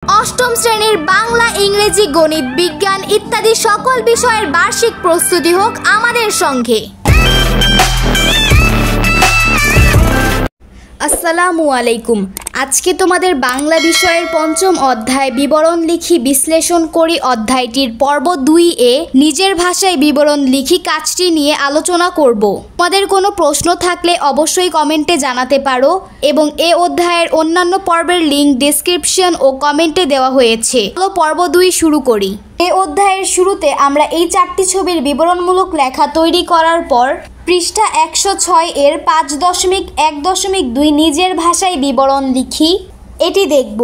অষ্টম শ্রেণীর বাংলা, ইংরেজি, গণিত, বিজ্ঞান ইত্যাদি সকল বিষয়ের বার্ষিক প্রস্তুতি হোক আমাদের সঙ্গে। আসসালামু আলাইকুম। আজকে তোমাদের বাংলা বিষয়ের পঞ্চম অধ্যায় বিবরণ লিখি বিশ্লেষণ করি অধ্যায়টির পর্ব 2-এ নিজের ভাষায় বিবরণ লিখি কাজটি নিয়ে আলোচনা করব। তোমাদের কোনো প্রশ্ন থাকলে অবশ্যই কমেন্টে জানাতে পারো এবং এ অধ্যায়ের অন্যান্য পর্বের লিঙ্ক ডেসক্রিপশন ও কমেন্টে দেওয়া হয়েছে। চলো পর্ব 2 শুরু করি। এই অধ্যায়ের শুরুতে আমরা এই 4টি ছবির বিবরণমূলক লেখা তৈরি করার পর পৃষ্ঠা 106 এর 5.1.2 নিজের ভাষায় বিবরণ লিখি এটি দেখব।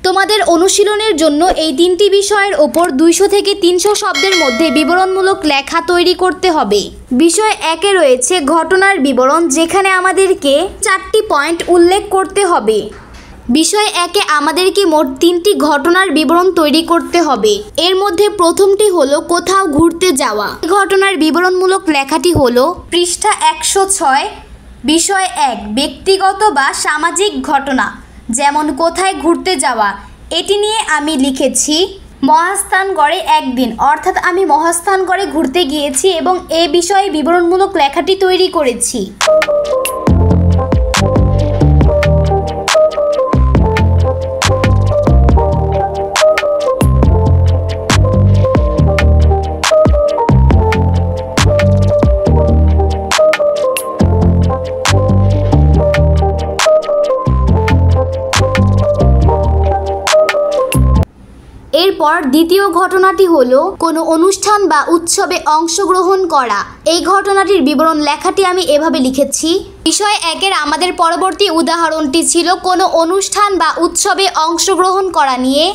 তোমাদের অনুশীলনের জন্য এই 3টি বিষয়ের ওপর 200 থেকে 300 শব্দের মধ্যে বিবরণমূলক লেখা তৈরি করতে হবে। বিষয় 1-এ রয়েছে ঘটনার বিবরণ, যেখানে আমাদেরকে 4টি পয়েন্ট উল্লেখ করতে হবে। বিষয় 1-এ আমাদেরকে মোট 3টি ঘটনার বিবরণ তৈরি করতে হবে। এর মধ্যে প্রথমটি হলো কোথাও ঘুরতে যাওয়া। ঘটনার বিবরণমূলক লেখাটি হলো পৃষ্ঠা 106। বিষয় 1 ব্যক্তিগত বা সামাজিক ঘটনা, যেমন কোথায় ঘুরতে যাওয়া। এটি নিয়ে আমি লিখেছি মহাস্থানগড়ে একদিন, অর্থাৎ আমি মহাস্থানগড়ে ঘুরতে গিয়েছি এবং এ বিষয়ে বিবরণমূলক লেখাটি তৈরি করেছি। এরপর দ্বিতীয় ঘটনাটি হলো কোনো অনুষ্ঠান বা উৎসবে অংশগ্রহণ করা। এই ঘটনাটির বিবরণ লেখাটি আমি এভাবে লিখেছি। বিষয় 1-এর আমাদের পরবর্তী উদাহরণটি ছিল কোনো অনুষ্ঠান বা উৎসবে অংশগ্রহণ করা নিয়ে।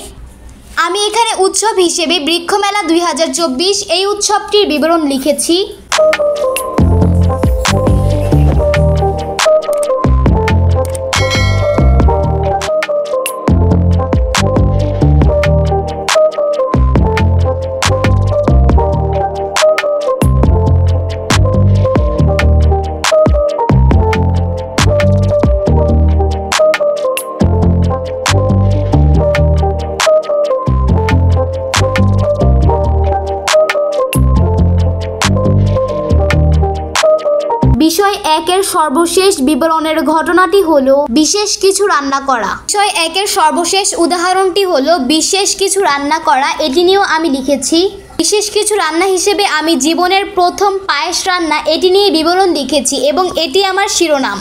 আমি এখানে উৎসব হিসেবে বৃক্ষমেলা 2024 এই উৎসবটির বিবরণ লিখেছি। বিষয় 1-এর সর্বশেষ বিবরণের ঘটনাটি হলো বিশেষ কিছু রান্না করা। বিষয় 1-এর সর্বশেষ উদাহরণটি হলো বিশেষ কিছু রান্না করা। এটি নিয়েও আমি লিখেছি বিশেষ কিছু রান্না হিসেবে আমি জীবনের প্রথম পায়েস রান্না এটি নিয়ে বিবরণ লিখেছি এবং এটি আমার শিরোনাম।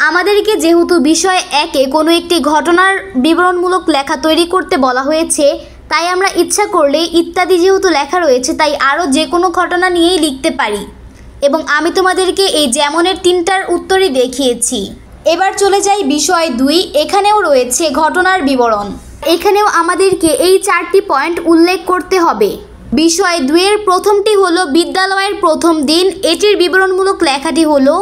আমাদেরকে যেহেতু বিষয় 1-এ কোনো একটি ঘটনার বিবরণমূলক লেখা তৈরি করতে বলা হয়েছে, তাই আমরা ইচ্ছা করলে ইত্যাদি যেহেতু লেখা রয়েছে তাই আরও যে কোনো ঘটনা নিয়েই লিখতে পারি এবং আমি তোমাদেরকে এই যেমনের 3টার উত্তরই দেখিয়েছি। এবার চলে যাই বিষয় 2। এখানেও রয়েছে ঘটনার বিবরণ। এখানেও আমাদেরকে এই 4টি পয়েন্ট উল্লেখ করতে হবে। বিষয় 2-এর প্রথমটি হলো বিদ্যালয়ের প্রথম দিন। এটির বিবরণমূলক লেখাটি হলো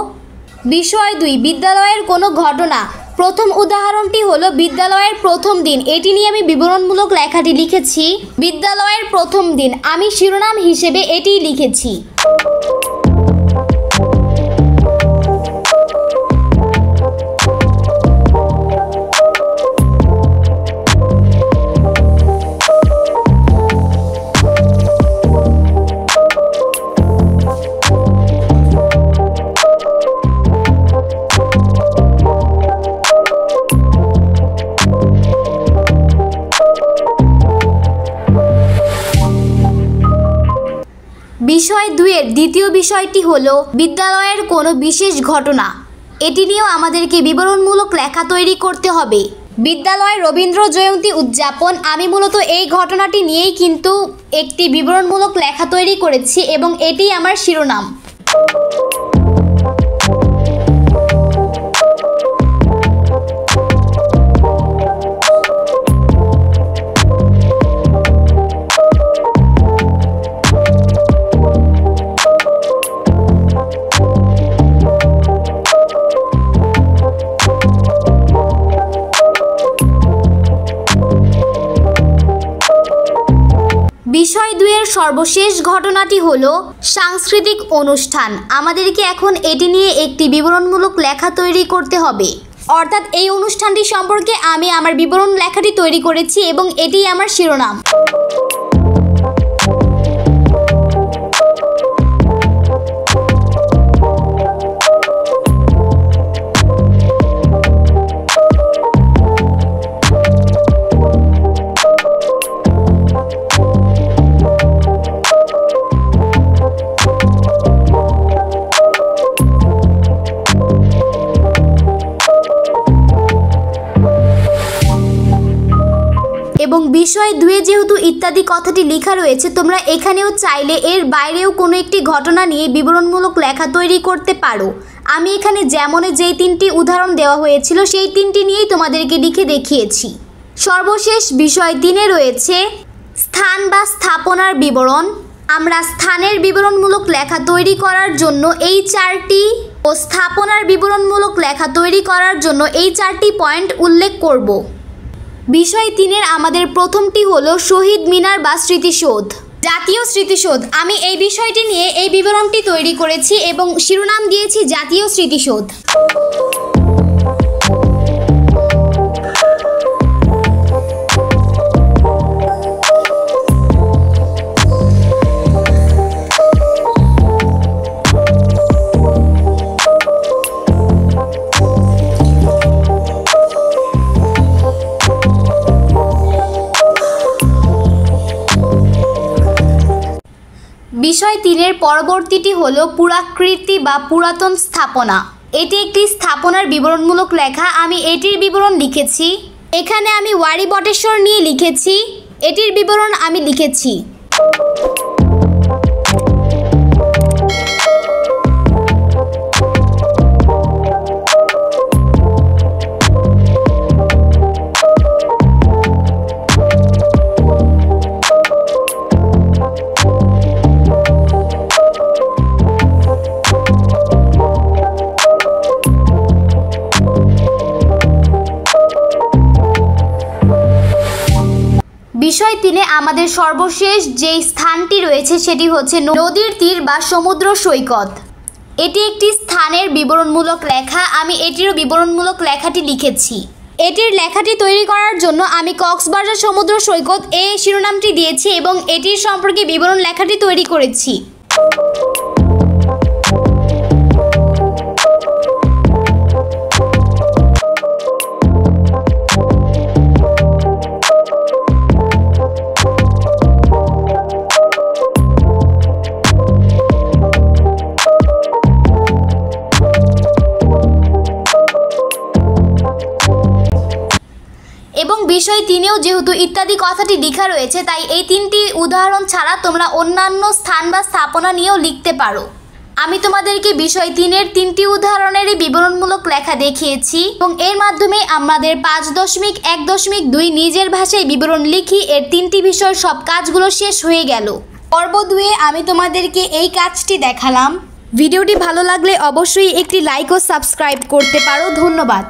বিষয় 2 বিদ্যালয়ের কোনো ঘটনা। প্রথম উদাহরণটি হলো বিদ্যালয়ের প্রথম দিন। এটি নিয়ে আমি বিবরণমূলক লেখাটি লিখেছি বিদ্যালয়ের প্রথম দিন। আমি শিরোনাম হিসেবে এটিই লিখেছি। বিষয় 2-এর দ্বিতীয় বিষয়টি হলো বিদ্যালয়ের কোনো বিশেষ ঘটনা। এটি নিয়েও আমাদেরকে বিবরণমূলক লেখা তৈরি করতে হবে। বিদ্যালয়ে রবীন্দ্র জয়ন্তী উদযাপন। আমি মূলত এই ঘটনাটি নিয়েই কিন্তু একটি বিবরণমূলক লেখা তৈরি করেছি এবং এটি আমার শিরোনাম। সর্বশেষ ঘটনাটি হলো সাংস্কৃতিক অনুষ্ঠান। আমাদেরকে এখন এটি নিয়ে একটি বিবরণমূলক লেখা তৈরি করতে হবে। অর্থাৎ এই অনুষ্ঠানটি সম্পর্কে আমি আমার বিবরণ লেখাটি তৈরি করেছি এবং এটি আমার শিরোনাম। এবং বিষয় 2 যেহেতু ইত্যাদি কথাটি লেখা রয়েছে, তোমরা এখানেও চাইলে এর বাইরেও কোনো একটি ঘটনা নিয়ে বিবরণমূলক লেখা তৈরি করতে পারো। আমি এখানে যেমনে যেই 3টি উদাহরণ দেওয়া হয়েছিল সেই 3টি নিয়েই তোমাদেরকে লিখে দেখিয়েছি। সর্বশেষ বিষয় 3-এ রয়েছে স্থান বা স্থাপনার বিবরণ। আমরা স্থানের বিবরণমূলক লেখা তৈরি করার জন্য এই 4টি ও স্থাপনার বিবরণমূলক লেখা তৈরি করার জন্য এই 4টি পয়েন্ট উল্লেখ করব। বিষয় 3-এর আমাদের প্রথমটি হলো শহীদ মিনার বা স্মৃতিসৌধ, জাতীয় স্মৃতিসৌধ। আমি এই বিষয়টি নিয়ে এই বিবরণটি তৈরি করেছি এবং শিরোনাম দিয়েছি জাতীয় স্মৃতিসৌধ। বিষয় 3-এর পরবর্তীটি হলো পুরাকৃতি বা পুরাতন স্থাপনা। এটি একটি স্থাপনার বিবরণমূলক লেখা। আমি এটির বিবরণ লিখেছি। এখানে আমি ওয়ারী বটেশ্বর নিয়ে লিখেছি, এটির বিবরণ আমি লিখেছি। বিষয় 3-এ আমাদের সর্বশেষ যে স্থানটি রয়েছে সেটি হচ্ছে নদীর তীর বা সমুদ্র সৈকত। এটি একটি স্থানের বিবরণমূলক লেখা। আমি এটিরও বিবরণমূলক লেখাটি লিখেছি। এটির লেখাটি তৈরি করার জন্য আমি কক্সবাজার সমুদ্র সৈকত এই শিরোনামটি দিয়েছি এবং এটির সম্পর্কে বিবরণ লেখাটি তৈরি করেছি। এবং বিষয় 3-এও যেহেতু ইত্যাদি কথাটি লেখা রয়েছে, তাই এই 3টি উদাহরণ ছাড়া তোমরা অন্যান্য স্থান বা স্থাপনা নিয়েও লিখতে পারো। আমি তোমাদেরকে বিষয় 3-এর 3টি উদাহরণেরই বিবরণমূলক লেখা দেখিয়েছি এবং এর মাধ্যমে আমাদের 5.1.2 নিজের ভাষায় বিবরণ লিখি এর 3টি বিষয় সব কাজগুলো শেষ হয়ে গেল। পর্ব 2-এ আমি তোমাদেরকে এই কাজটি দেখালাম। ভিডিওটি ভালো লাগলে অবশ্যই একটি লাইক ও সাবস্ক্রাইব করতে পারো। ধন্যবাদ।